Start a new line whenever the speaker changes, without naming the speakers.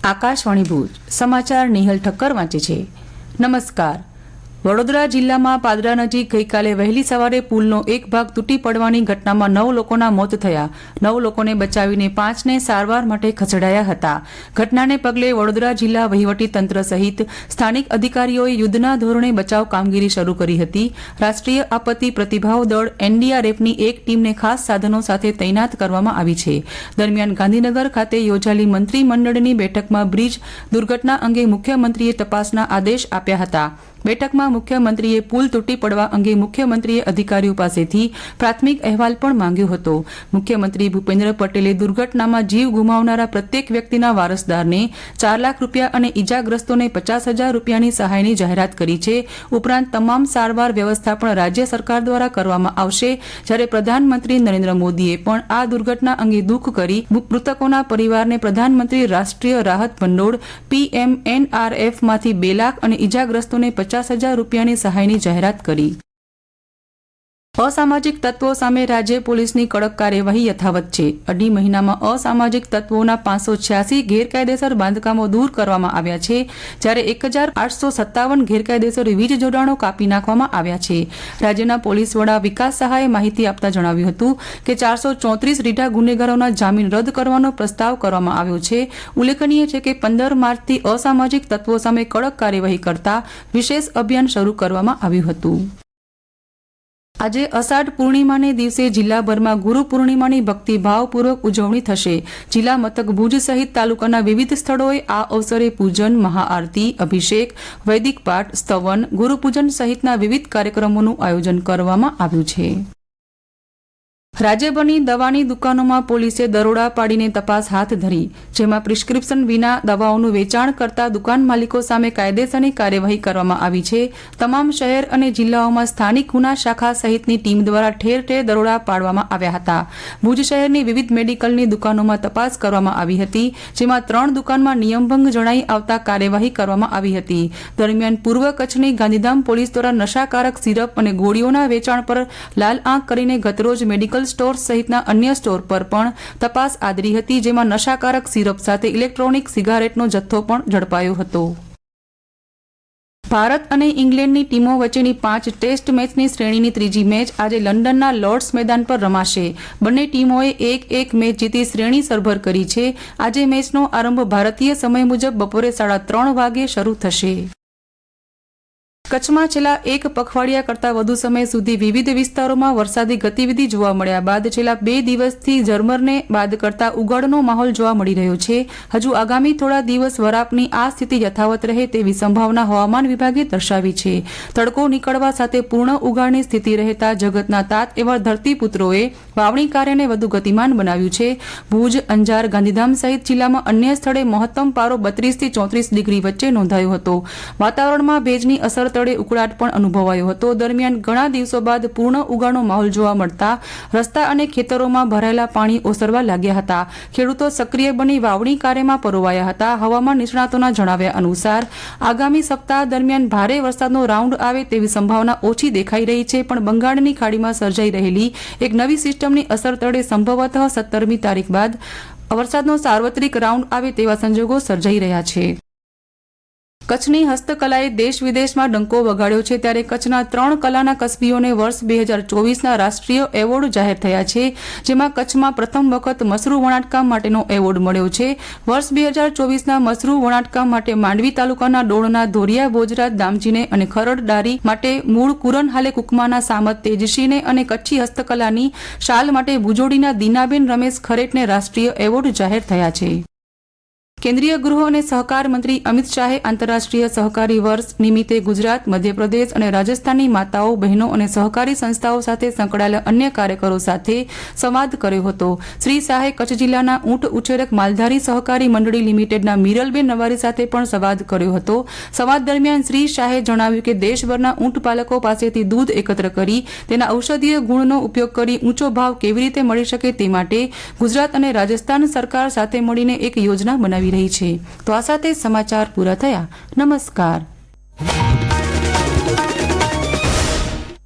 આકાશવાણી ભુજ સમાચાર નિહલ ઠક્કર વાંચે છે. નમસ્કાર. વડોદરા જિલ્લામાં પાદરા નજીક ગઈકાલે વહેલી સવારે પુલનો એક ભાગ તૂટી પડવાની ઘટનામાં 9 લોકોના મોત થયા. 9 લોકોને બચાવીને 5ને સારવાર માટે ખસેડાયા હતા. ઘટનાને પગલે વડોદરા જિલ્લા વહીવટી તંત્ર સહિત સ્થાનિક અધિકારીઓએ યુદ્ધના ધોરણે બચાવ કામગીરી શરૂ કરી હતી. રાષ્ટ્રીય આપત્તિ પ્રતિભાવ દળ NDRFની એક ટીમને ખાસ સાધનો સાથે તૈનાત કરવામાં આવી છે. દરમિયાન ગાંધીનગર ખાતે યોજાયેલી મંત્રીમંડળની બેઠકમાં બ્રિજ દુર્ઘટના અંગે મુખ્યમંત્રીએ તપાસના આદેશ આપ્યા હતા. બેઠકમાં મુખ્યમંત્રીએ પુલ તૂટી પડવા અંગે મુખ્યમંત્રીએ અધિકારીઓ પાસેથી પ્રાથમિક અહેવાલ પણ માંગ્યો હતો. મુખ્યમંત્રી ભૂપેન્દ્ર પટેલે દુર્ઘટનામાં જીવ ગુમાવનારા પ્રત્યેક વ્યક્તિના વારસદારને 4 લાખ રૂપિયા અને ઇજાગ્રસ્તોને 50,000 રૂપિયાની સહાયની જાહેરાત કરી છે. ઉપરાંત તમામ સારવાર વ્યવસ્થા પણ રાજ્ય સરકાર દ્વારા કરવામાં આવશે. જ્યારે પ્રધાનમંત્રી નરેન્દ્ર મોદીએ પણ આ દુર્ઘટના અંગે દુઃખ કરી મૃતકોના પરિવારને પ્રધાનમંત્રી રાષ્ટ્રીય રાહત ભંડોળ PMNRFમાંથી 2 લાખ અને ઇજાગ્રસ્તોને 50,000 રૂપિયાની સહાયની જાહેરાત કરી. અસામાજિક તત્વો સામે રાજ્ય પોલીસની કડક કાર્યવાહી યથાવત છે. અઢી મહિનામાં અસામાજિક તત્વોના 586 ગેરકાયદેસર બાંધકામો દૂર કરવામાં આવ્યા છે, જ્યારે 1,857 ગેરકાયદેસર વીજ જોડાણો કાપી નાખવામાં આવ્યા છે. રાજ્યના પોલીસ વડા વિકાસ સહાયે માહિતી આપતા જણાવ્યું હતું કે 434 રીઢા ગુનેગારોના જામીન રદ કરવાનો પ્રસ્તાવ કરવામાં આવ્યો છે. ઉલ્લેખનીય છે કે 15 માર્ચથી અસામાજિક તત્વો સામે કડક કાર્યવાહી કરતા વિશેષ અભિયાન શરૂ કરવામાં આવ્યું હતું. આજે અષાઢ પૂર્ણિમાને દિવસે જિલ્લાભરમાં ગુરુ પૂર્ણિમાની ભક્તિભાવપૂર્વક ઉજવણી થશે. જિલ્લા મથક ભુજ સહિત તાલુકાના વિવિધ સ્થળોએ આ અવસરે પૂજન, મહાઆરતી, અભિષેક, વૈદિક પાઠ, સ્તવન, ગુરુપૂજન સહિતના વિવિધ કાર્યક્રમોનું આયોજન કરવામાં આવ્યું છે. રાજ્યભરની દવાની દુકાનોમાં પોલીસે દરોડા પાડીને તપાસ હાથ ધરી, જેમાં પ્રિસ્ક્રિપ્શન વિના દવાઓનું વેચાણ કરતા દુકાન માલિકો સામે કાયદેસરની કાર્યવાહી કરવામાં આવી છે. તમામ શહેર અને જિલ્લાઓમાં સ્થાનિક ગુના શાખા સહિતની ટીમ દ્વારા ઠેર ઠેર દરોડા પાડવામાં આવ્યા હતા. ભુજ શહેરની વિવિધ મેડિકલની દુકાનોમાં તપાસ કરવામાં આવી હતી, જેમાં 3 દુકાનમાં નિયમભંગ જણાઈ આવતા કાર્યવાહી કરવામાં આવી હતી. દરમિયાન પૂર્વ કચ્છની ગાંધીધામ પોલીસ દ્વારા નશાકારક સિરપ અને ગોળીઓના વેચાણ પર લાલ આંખ કરીને ગતરોજ મેડિકલ સ્ટોર સહિતના અન્ય સ્ટોર પર પણ તપાસ આદરી હતી, જેમાં નશાકારક સિરપ સાથે ઇલેક્ટ્રોનિક સિગારેટનો જથ્થો પણ ઝડપાયો હતો. ભારત અને ઇંગ્લેન્ડની ટીમો વચ્ચેની 5 ટેસ્ટ મેચની શ્રેણીની ત્રીજી મેચ આજે લંડનના લોર્ડ્સ મેદાન પર રમાશે. બંને ટીમોએ 1-1 મેચ જીતી શ્રેણી સરભર કરી છે. આજે મેચનો આરંભ ભારતીય સમય મુજબ બપોરે 3:30 વાગે શરૂ થશે. કચ્છમાં છેલ્લા 1 પખવાડિયા કરતાં વધુ સમય સુધી વિવિધ વિસ્તારોમાં વરસાદી ગતિવિધિ જોવા મળ્યા બાદ છેલ્લા 2 દિવસથી ઝરમરને બાદ કરતા ઉઘાડનો માહોલ જોવા મળી રહ્યો છે. હજુ આગામી થોડા દિવસ વરાપની આ સ્થિતિ યથાવત રહે તેવી સંભાવના હવામાન વિભાગે દર્શાવી છે. તડકો નીકળવા સાથે પૂર્ણ ઉઘાડની સ્થિતિ રહેતા જગતના તાત એવા ધરતીપુત્રોએ વાવણી કાર્યને વધુ ગતિમાન બનાવ્યું છે. ભુજ, અંજાર, ગાંધીધામ સહિત જિલ્લામાં અન્ય સ્થળે મહત્તમ પારો 32 થી 34 ડિગ્રી વચ્ચે નોંધાયો હતો. વાતાવરણમાં ભેજની અસર તળે ઉકળાટ પણ અનુભવાયો હતો. દરમિયાન ઘણા દિવસો બાદ પૂર્ણ ઉઘાડનો માહોલ જોવા મળતા રસ્તા અને ખેતરોમાં ભરાયેલા પાણી ઓસરવા લાગ્યા હતા. ખેડૂતો સક્રિય બની વાવણી કાર્યમાં પરોવાયા હતા. હવામાન નિષ્ણાતોના જણાવ્યા અનુસાર આગામી સપ્તાહ દરમિયાન ભારે વરસાદનો રાઉન્ડ આવે તેવી સંભાવના ઓછી દેખાઈ રહી છે, પણ બંગાળની ખાડીમાં સર્જાઈ રહેલી એક નવી સિસ્ટમની અસર તળે સંભવતઃ 17મી તારીખ બાદ વરસાદનો સાર્વત્રિક રાઉન્ડ આવે તેવા સંજોગો સર્જાઈ રહ્યા છે. કચ્છની હસ્તકલાએ દેશ વિદેશમાં ડંકો વગાડ્યો છે, ત્યારે કચ્છના 3 કલાના કસબીઓને વર્ષ 2024ના રાષ્ટ્રીય એવોર્ડ જાહેર થયા છે, જેમાં કચ્છમાં પ્રથમ વખત મસરૂ વણાટકામ માટેનો એવોર્ડ મળ્યો છે. વર્ષ 2024ના મસરૂ વણાટકામ માટે માંડવી તાલુકાના ડોળના ધોરિયા બોજરાજ દામજીને અને ખરડ ડારી માટે મૂળ કુરનહાલે કુકમાના સામત તેજસીને અને કચ્છી હસ્તકલાની શાલ માટે ભુજોડીના દીનાબેન રમેશ ખરેટને રાષ્ટ્રીય એવોર્ડ જાહેર થયા છે. કેન્દ્રીય ગૃહ અને સહકાર મંત્રી અમિત શાહે આંતરરાષ્ટ્રીય સહકારી વર્ષ નિમિત્તે ગુજરાત, મધ્યપ્રદેશ અને રાજસ્થાનની માતાઓ, બહેનો અને સહકારી સંસ્થાઓ સાથે સંકળાયેલા અન્ય કાર્યકરો સાથે સંવાદ કર્યો હતો. શ્રી શાહે કચ્છ જિલ્લાના ઊંટ ઉછેરક માલધારી સહકારી મંડળી લિમિટેડના મિરલબેન નવારી સાથે પણ સંવાદ કર્યો હતો. સંવાદ દરમિયાન શ્રી શાહે જણાવ્યું કે દેશભરના ઊંટ પાલકો પાસેથી દૂધ એકત્ર કરી તેના ઔષધીય ગુણનો ઉપયોગ કરી ઊંચો ભાવ કેવી રીતે મળી શકે તે માટે ગુજરાત અને રાજસ્થાન સરકાર સાથે મળીને એક યોજના બનાવી રહી છે. તો આ સાથે સમાચાર પૂરા થયા. નમસ્કાર.